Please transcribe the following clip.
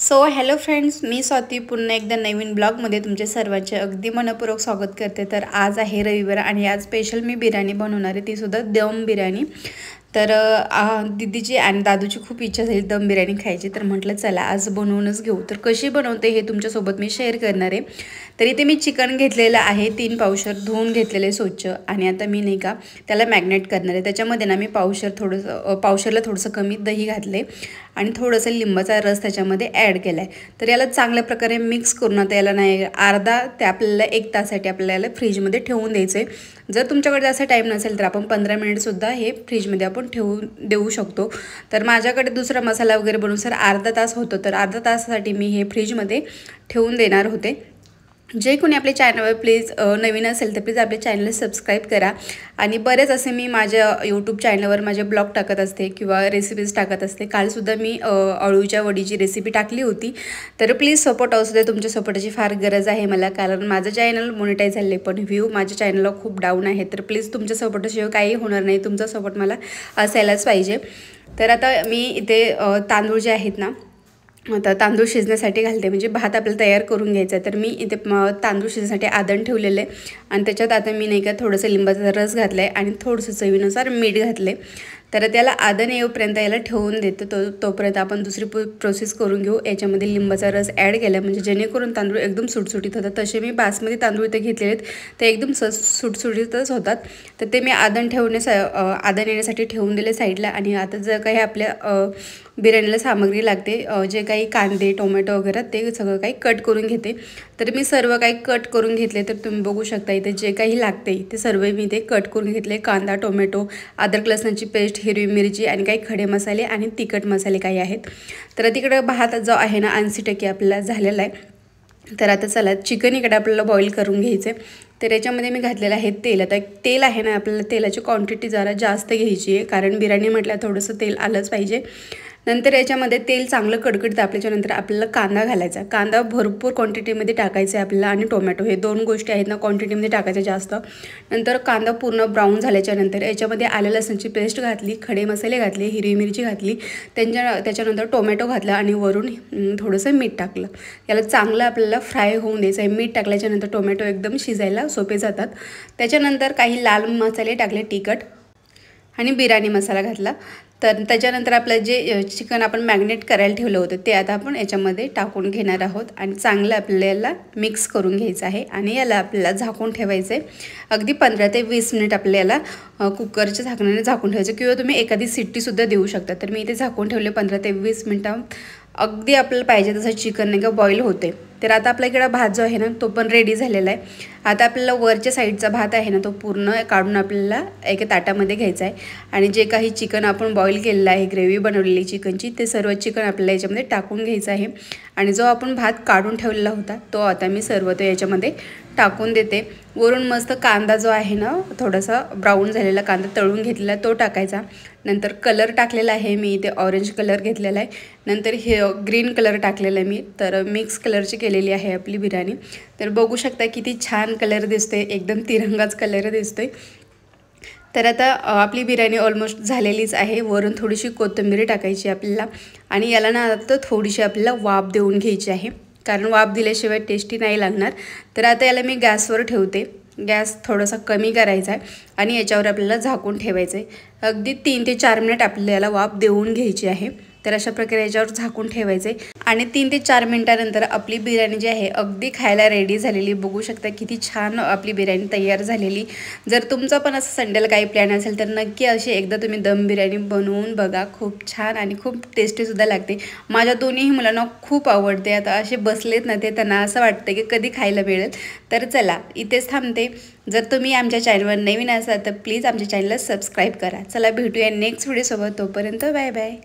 So hello friends, मी स्वाती पुन्हा एकदा नवीन ब्लॉगमध्ये तुमचे सर्वांचे अगदी मनपूर्वक स्वागत करते। तर आज आहे रविवार आणि आज स्पेशल मी बिर्याणी बनवणार आहे, ती सुद्धा दम बिर्याणी। तर दीदीची आणि दादूची खूप इच्छा झाली दम बिर्याणी खायची, तर म्हटलं चला आज बनवूनच घेऊ। तर कशी बनवते हे तुमच्यासोबत मी शेअर करणार आहे। तर इथे मी चिकन घेतलेलं आहे 3 पावशर, धुवून घेतलेले स्वच्छ, आणि आता मी नाही का त्याला मॅग्नेट करणार आहे। त्याच्यामध्ये ना मी पावशरला थोडंसं कमी दही घातले आणि थोडंसं लिंबाचा रस त्याच्यामध्ये ॲड केला आहे। तर याला चांगल्या प्रकारे मिक्स करून आता याला नाही अर्धा ते आपल्याला 1 तासासाठी आपल्याला फ्रीजमध्ये ठेवून द्यायचं आहे। जर तुमच्याकडे जास्त टाईम नसेल तर आपण 15 मिनिटसुद्धा हे फ्रीजमध्ये आपण ठेवून देऊ शकतो। तर माझ्याकडे दुसरा मसाला वगैरे बनवून सर अर्धा तास होतो, तर अर्धा तासासाठी मी हे फ्रीजमध्ये ठेवून देणार होते। जे कोणी आपल्या चॅनलवर प्लीज नवीन असेल तर प्लीज आपल्या चॅनलला सबस्क्राईब करा। आणि बरेच असे मी माझ्या यूट्यूब चॅनलवर माझे ब्लॉग टाकत असते किंवा रेसिपीज टाकत असते। कालसुद्धा मी अळूच्या वडीची रेसिपी टाकली होती। तर प्लीज सपोर्ट असू दे, तुमच्या सपोर्टाची फार गरज आहे मला, कारण माझं चॅनल मोनिटाईज झाले पण व्ह्यू माझ्या चॅनलला खूप डाऊन आहे। तर प्लीज तुमच्या सपोर्टाशिवाय काही होणार नाही, तुमचा सपोर्ट मला असायलाच पाहिजे। तर आता मी इथे तांदूळ जे आहेत ना, आता तांदूळ शिजण्यासाठी घालते, म्हणजे भात आपल्याला तयार करून घ्यायचा। तर मी इथे तांदूळ शिजण्यासाठी आदण ठेवलेलं आहे आणि त्याच्यात आता मी नाही का थोडंसं लिंबाचा रस घातला आहे आणि थोडंसं चवीनुसार मीठ घातले। तर त्याला आदण येऊपर्यंत याला ठेवून देतो, तोपर्यंत आपण दुसरी प्रोसेस करून घेऊ। याच्यामध्ये लिंबाचा रस ॲड केला म्हणजे जेणेकरून तांदूळ एकदम सुटसुटीत होतात। तसे मी बासमती तांदूळ इथे घेतलेले आहेत, ते एकदम सुटसुटीतच होतात। तर ते मी आदण येण्यासाठी ठेवून दिले साईडला। आणि आता जर काही आपल्या बिर्याणीला सामग्री लागते, जे काही कांदे टोमॅटो वगैरे ते सगळं काही कट करून घेते। तर मी सर्व काही कट करून घेतले, तर तुम्ही बघू शकता इथे जे काही लागते ते सर्व मी ते कट करून घेतले। कांदा टोमॅटो, अद्रक लसणाची पेस्ट, हिरवी मिरची आणि काही खडे मसाले आणि तिखट मसाले काही आहेत। तर तिकडे भात जो आहे ना 80% आपल्याला झालेला आहे। तर आता चला चिकन इकडे आपल्याला बॉईल करून घ्यायचे। तर याच्यामध्ये मी घातलेलं आहे तेल। आता तेल आहे ना, आपल्याला तेलाची क्वांटिटी जरा जास्त घ्यायची आहे, कारण बिर्याणी म्हटलं थोडंसं तेल आलंच पाहिजे। नंतर याच्यामध्ये तेल चांगलं कडकडीत तापल्याच्यानंतर आपल्याला कांदा घालायचा। कांदा भरपूर क्वांटिटीमध्ये टाकायचा आहे आपल्याला, आणि टोमॅटो, हे 2 गोष्टी आहेत ना क्वांटिटीमध्ये टाकायच्या जास्त। नंतर कांदा पूर्ण ब्राऊन झाल्याच्यानंतर याच्यामध्ये आलं लसणाची पेस्ट घातली, खडे मसाले घातले, हिरवी मिरची घातली, त्याच्यानंतर टोमॅटो घातला आणि वरून थोडंसं मीठ टाकलं। याला चांगलं आपल्याला फ्राय होऊन द्यायचं आहे। मीठ टाकल्याच्यानंतर टोमॅटो एकदम शिजायला सोपे जातात। त्याच्यानंतर काही लाल मसाले टाकले, तिखट आणि बिर्याणी मसाला घातला। तर त्याच्यानंतर आपलं जे चिकन आपण मॅग्नेट करायला ठेवलं होतं ते आता आपण याच्यामध्ये टाकून घेणार आहोत आणि चांगलं आपल्याला मिक्स करून घ्यायचं आहे। आणि याला आपल्याला झाकून ठेवायचं आहे अगदी 15 ते 20 मिनिट आपल्याला कुकरच्या झाकणाने झाकून ठेवायचं, किंवा तुम्ही एखादी शिट्टीसुद्धा देऊ शकता। तर मी इथे झाकून ठेवले 15 ते 20 मिनिटं, अगदी आपल्याला पाहिजे तसं चिकन नाही का बॉईल होते। तर आता आपल्या इकडं भात जो आहे ना तो पण रेडी झालेला आहे। आता आपल्याला वरच्या साईडचा भात आहे ना तो पूर्ण काढून आपल्याला एका ताटामध्ये घ्यायचा आहे, आणि जे काही चिकन आपण बॉईल केलेलं आहे, ग्रेव्ही बनवलेली चिकनची, ते सर्व चिकन आपल्याला याच्यामध्ये टाकून घ्यायचं आहे। आणि जो आपण भात काढून ठेवलेला होता तो आता मी सर्व तो याच्यामध्ये टाकून देते। वरून मस्त कांदा जो आहे ना थोडासा ब्राऊन झालेला कांदा तळून घेतलेला तो टाकायचा। नंतर कलर टाकलेला आहे मी इथे ऑरेंज कलर घेतलेला आहे, नंतर हे ग्रीन कलर टाकलेला आहे मी। तर मिक्स कलरची केलेली आहे आपली बिर्याणी। तर बघू शकता किती छान कलर दिसतोय, एकदम तिरंगाच कलर दिसतोय। तर आता आपली बिर्याणी ऑलमोस्ट झालेलीच आहे। वरून थोडीशी कोथिंबीर टाकायची आपल्याला, आणि याला ना आता थोडीशी आपल्याला वाफ देऊन घ्यायची आहे, कारण वाफ दिल्याशिवाय टेस्टी नाही लागणार। तर आता याला मी गॅसवर ठेवते, गॅस थोडासा कमी करायचा आहे आणि याच्यावर आपल्याला झाकून ठेवायचं आहे। अगदी 3 ते 4 मिनिट आपल्याला याला वाफ देऊन घ्यायची आहे। तर अशा प्रकारे याच्यावर झाकून ठेवायचे आणि 3 ते 4 मिनिटानंतर आपली बिर्याणी जी आहे अगदी खायला रेडी झालेली। बघू शकता किती छान आपली बिर्याणी तयार झालेली। जर तुमचा पण असं संडेला काही प्लॅन असेल तर नक्की अशी एकदा तुम्ही दम बिर्याणी बनवून बघा, खूप छान आणि खूप टेस्टीसुद्धा लागते। माझ्या दोन्हीही मुलांना खूप आवडते। आता असे बसलेत ना ते, त्यांना असं वाटतं की कधी खायला मिळेल। तर चला इथेच थांबते। जर तुम्ही आमच्या चॅनलवर नवीन असाल तर प्लीज आमच्या चॅनलला सबस्क्राईब करा। चला भेटूया नेक्स्ट व्हिडिओसोबत, तोपर्यंत बाय बाय।